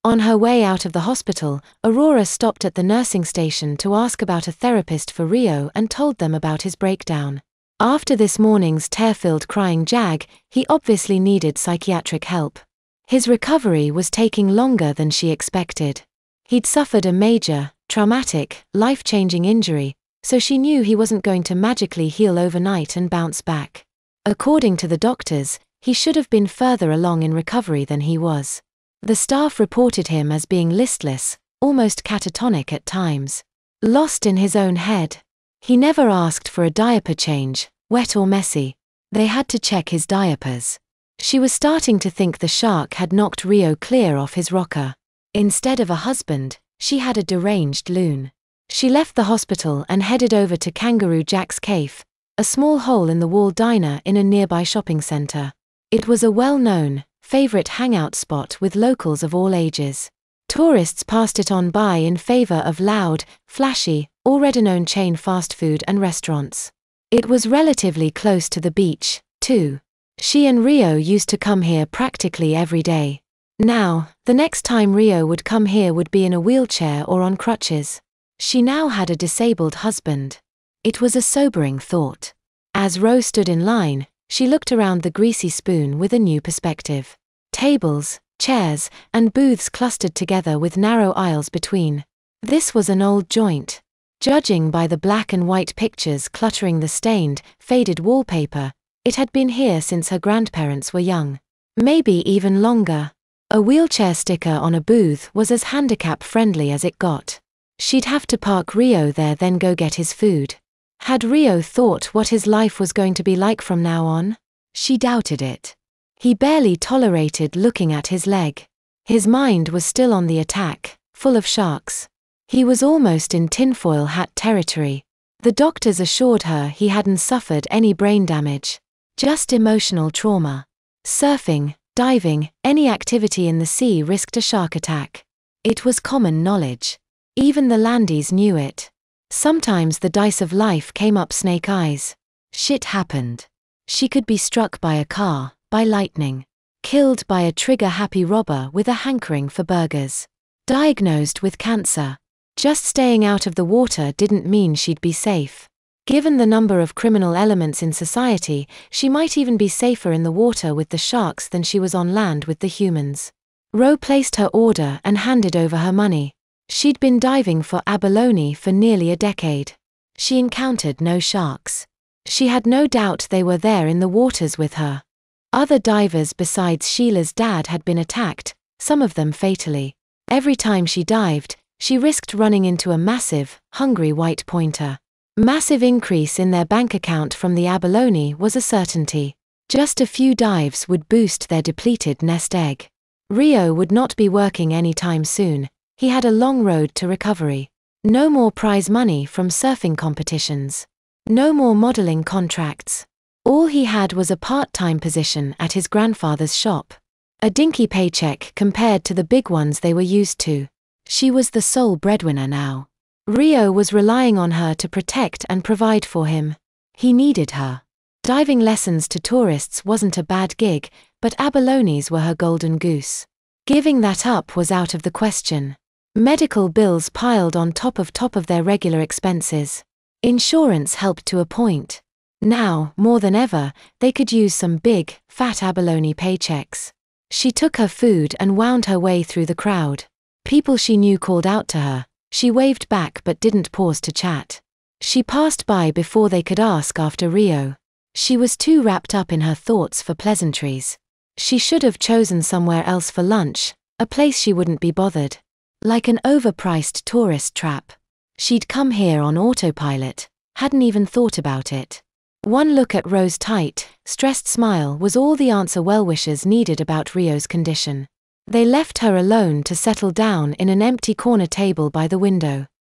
On her way out of the hospital, Aurora stopped at the nursing station to ask about a therapist for Rio and told them about his breakdown. After this morning's tear-filled crying jag, he obviously needed psychiatric help. His recovery was taking longer than she expected. He'd suffered a major, traumatic, life-changing injury, so she knew he wasn't going to magically heal overnight and bounce back. According to the doctors, he should have been further along in recovery than he was. The staff reported him as being listless, almost catatonic at times. Lost in his own head. He never asked for a diaper change, wet or messy. They had to check his diapers. She was starting to think the shark had knocked Rio clear off his rocker. Instead of a husband, she had a deranged loon. She left the hospital and headed over to Kangaroo Jack's Cafe, a small hole-in-the-wall diner in a nearby shopping center. It was a well-known, favorite hangout spot with locals of all ages. Tourists passed it on by in favor of loud, flashy, already-known chain fast food and restaurants. It was relatively close to the beach, too. She and Rio used to come here practically every day. Now, the next time Rio would come here would be in a wheelchair or on crutches. She now had a disabled husband. It was a sobering thought. As Rose stood in line, she looked around the greasy spoon with a new perspective. Tables, chairs, and booths clustered together with narrow aisles between. This was an old joint. Judging by the black and white pictures cluttering the stained, faded wallpaper, it had been here since her grandparents were young. Maybe even longer. A wheelchair sticker on a booth was as handicap-friendly as it got. She'd have to park Rio there, then go get his food. Had Rio thought what his life was going to be like from now on? She doubted it. He barely tolerated looking at his leg. His mind was still on the attack, full of sharks. He was almost in tinfoil hat territory. The doctors assured her he hadn't suffered any brain damage. Just emotional trauma. Surfing, diving, any activity in the sea risked a shark attack. It was common knowledge. Even the landies knew it. Sometimes the dice of life came up snake eyes. Shit happened. She could be struck by a car, by lightning. Killed by a trigger-happy robber with a hankering for burgers. Diagnosed with cancer. Just staying out of the water didn't mean she'd be safe. Given the number of criminal elements in society, she might even be safer in the water with the sharks than she was on land with the humans. Ro placed her order and handed over her money. She'd been diving for abalone for nearly a decade. She encountered no sharks. She had no doubt they were there in the waters with her. Other divers besides Sheila's dad had been attacked, some of them fatally. Every time she dived, she risked running into a massive, hungry white pointer. Massive increase in their bank account from the abalone was a certainty. Just a few dives would boost their depleted nest egg. Rio would not be working anytime soon. He had a long road to recovery. No more prize money from surfing competitions. No more modeling contracts. All he had was a part-time position at his grandfather's shop. A dinky paycheck compared to the big ones they were used to. She was the sole breadwinner now. Rio was relying on her to protect and provide for him. He needed her. Diving lessons to tourists wasn't a bad gig, but abalones were her golden goose. Giving that up was out of the question. Medical bills piled on top of their regular expenses. Insurance helped to a point. Now, more than ever, they could use some big, fat abalone paychecks. She took her food and wound her way through the crowd. People she knew called out to her. She waved back but didn't pause to chat. She passed by before they could ask after Rio. She was too wrapped up in her thoughts for pleasantries. She should have chosen somewhere else for lunch, a place she wouldn't be bothered. Like an overpriced tourist trap. She'd come here on autopilot, hadn't even thought about it. One look at Rose's tight, stressed smile was all the answer well-wishers needed about Rio's condition. They left her alone to settle down in an empty corner table by the window.